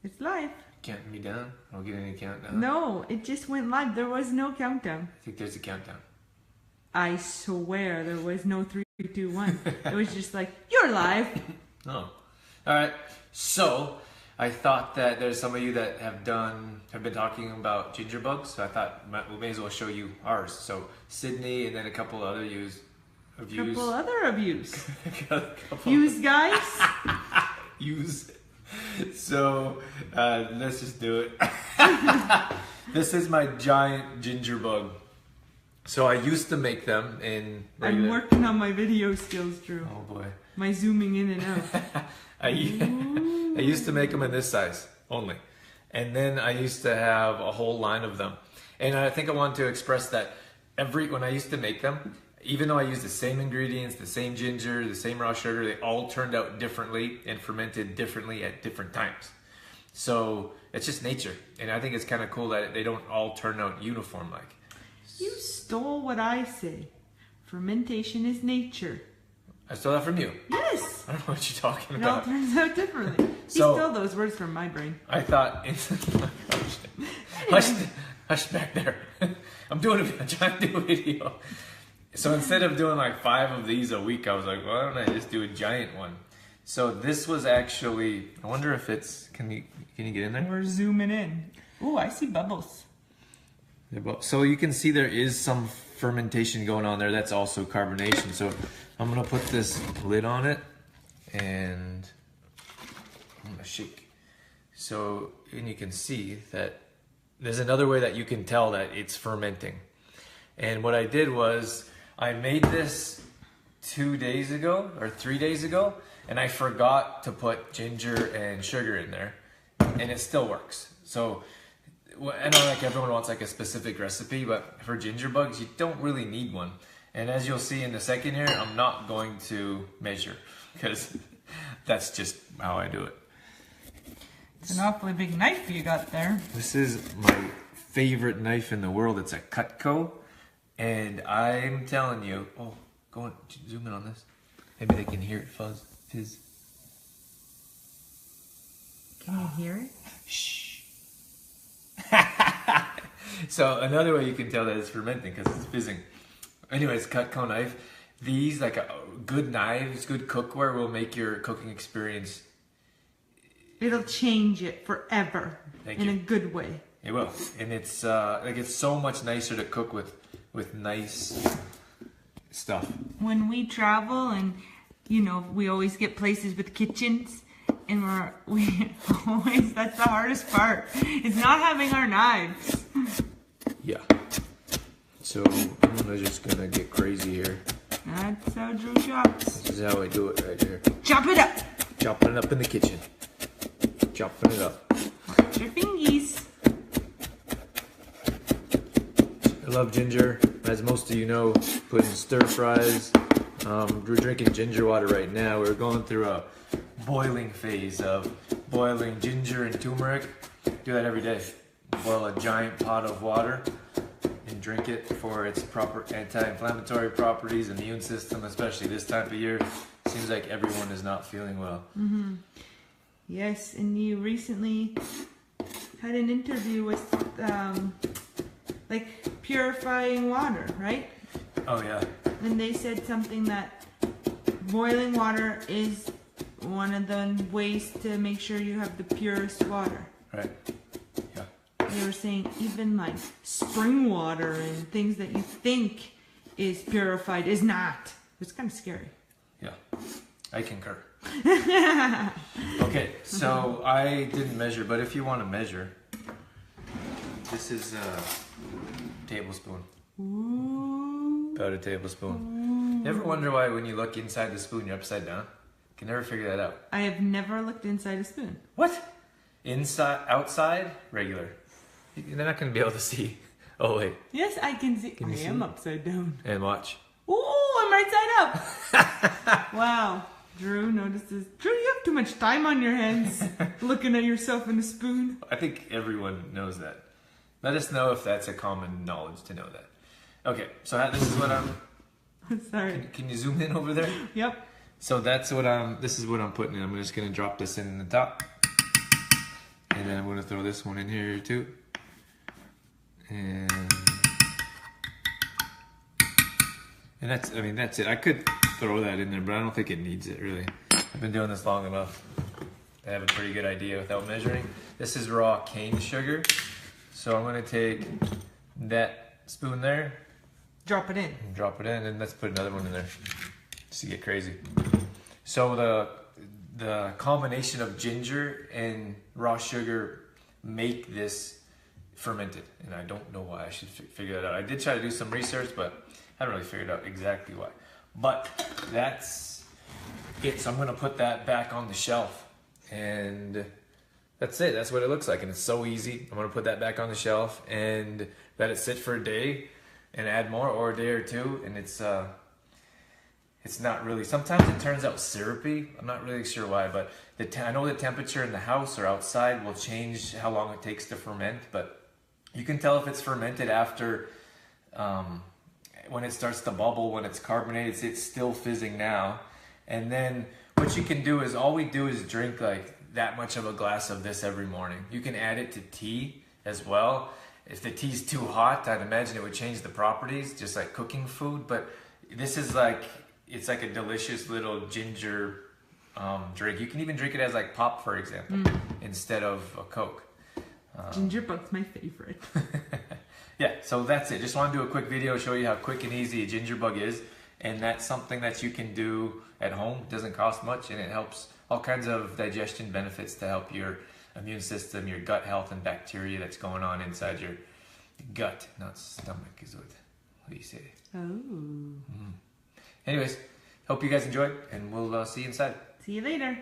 It's live. Counting me down? I don't get any countdown. No, it just went live. There was no countdown. I think there's a countdown. I swear there was no 3, 2, 1. It was just like, you're live. Oh. Alright. So I thought that there's some of you that have been talking about ginger bugs, so I thought we may as well show you ours. So Sydney and then a couple other views. Couple other abuse. Couple Use guys. use. So let's just do it. This is my giant ginger bug. So I used to make them in regular... I'm working on my video skills, Drew. Oh boy. My zooming in and out. I used to make them in this size only. And then I used to have a whole line of them. And I think I wanted to express that when I used to make them, even though I used the same ingredients, the same ginger, the same raw sugar, they all turned out differently and fermented differently at different times. So it's just nature. And I think it's kind of cool that they don't all turn out uniform like. You stole what I say. Fermentation is nature. I stole that from you. Yes. I don't know what you're talking It all about. turns out differently. You stole those words from my brain. I thought, hush back there. I'm doing a giant video. So instead of doing like 5 of these a week, I was like, why don't I just do a giant one? So this was actually, I wonder if it's, can you get in there? We're zooming in. Ooh, I see bubbles. So you can see there is some fermentation going on there. That's also carbonation. So I'm gonna put this lid on it and I'm gonna shake. So, and you can see that there's another way that you can tell that it's fermenting. And what I did was I made this 2 days ago or 3 days ago, and I forgot to put ginger and sugar in there, and it still works. So I know like everyone wants like a specific recipe, but for ginger bugs, you don't really need one. And as you'll see in a second here, I'm not going to measure because that's just how I do it. It's an awfully big knife you got there. This is my favorite knife in the world. It's a Cutco. And I'm telling you, oh, go on, zoom in on this. Maybe they can hear it fizz. Can you hear it? Shh. So another way you can tell that it's fermenting because it's fizzing. Anyways, Cutco knife. These, like good knives, good cookware will make your cooking experience. It'll change it forever. In a good way. It will. And it's like it's so much nicer to cook with nice stuff. When we travel and, you know, we always get places with kitchens and we always, that's the hardest part. It's not having our knives. Yeah. So I'm just gonna get crazy here. That's how Drew chops. This is how I do it right here. Chop it up. Chopping it up in the kitchen. Chopping it up. Watch your fingies. I love ginger, as most of you know, put in stir fries. We're drinking ginger water right now. We're going through a boiling phase of boiling ginger and turmeric. Do that every day. Boil a giant pot of water and drink it for its proper anti-inflammatory properties, immune system, especially this time of year. Seems like everyone is not feeling well. Mm-hmm. Yes, and you recently had an interview with like purifying water, right? Oh yeah. And they said something that boiling water is one of the ways to make sure you have the purest water. Right. Yeah. They were saying even like spring water and things that you think is purified is not. It's kind of scary. Yeah, I concur. Okay, so I didn't measure, but if you want to measure, this is a tablespoon. Ooh. About a tablespoon. You ever wonder why when you look inside the spoon you're upside down? Can never figure that out. I have never looked inside a spoon. What? Inside, outside, regular. They're not going to be able to see. Oh wait. Yes, I can see. Can you see? I am upside down. And watch. Ooh, I'm right side up. Wow. Drew notices. Drew, you have too much time on your hands looking at yourself in a spoon. I think everyone knows that. Let us know if that's a common knowledge to know that. Okay, so this is what I'm... Sorry. Can you zoom in over there? Yep. So this is what I'm putting in. I'm just going to drop this in the top. And then I'm gonna throw this one in here too. And that's, I mean, that's it. I could throw that in there, but I don't think it needs it really. I've been doing this long enough to have a pretty good idea without measuring. This is raw cane sugar. So I'm gonna take that spoon there, Drop it in. and drop it in, and let's put another one in there just to get crazy. So the combination of ginger and raw sugar make this fermented, and I don't know why. I should figure that out. I did try to do some research, but I haven't really figured out exactly why. But that's it. So I'm gonna put that back on the shelf, and that's it. That's what it looks like, and it's so easy. I'm gonna put that back on the shelf and let it sit for a day, and add more, or a day or two, and it's not really. Sometimes it turns out syrupy. I'm not really sure why, but I know the temperature in the house or outside will change how long it takes to ferment. But you can tell if it's fermented after when it starts to bubble, when it's carbonated. It's still fizzing now, and then what you can do is all we do is drink like that much of a glass of this every morning. You can add it to tea as well. If the tea's too hot, I'd imagine it would change the properties, just like cooking food. But this is like, it's like a delicious little ginger drink. You can even drink it as like pop, for example, instead of a Coke. Ginger bug's my favorite. Yeah, so that's it. Just want to do a quick video, show you how quick and easy a ginger bug is. And that's something that you can do at home. It doesn't cost much, and it helps all kinds of digestion benefits to help your immune system, your gut health, and bacteria that's going on inside your gut, not stomach is what you say. Oh. Anyways, hope you guys enjoyed, and we'll see you inside. See you later.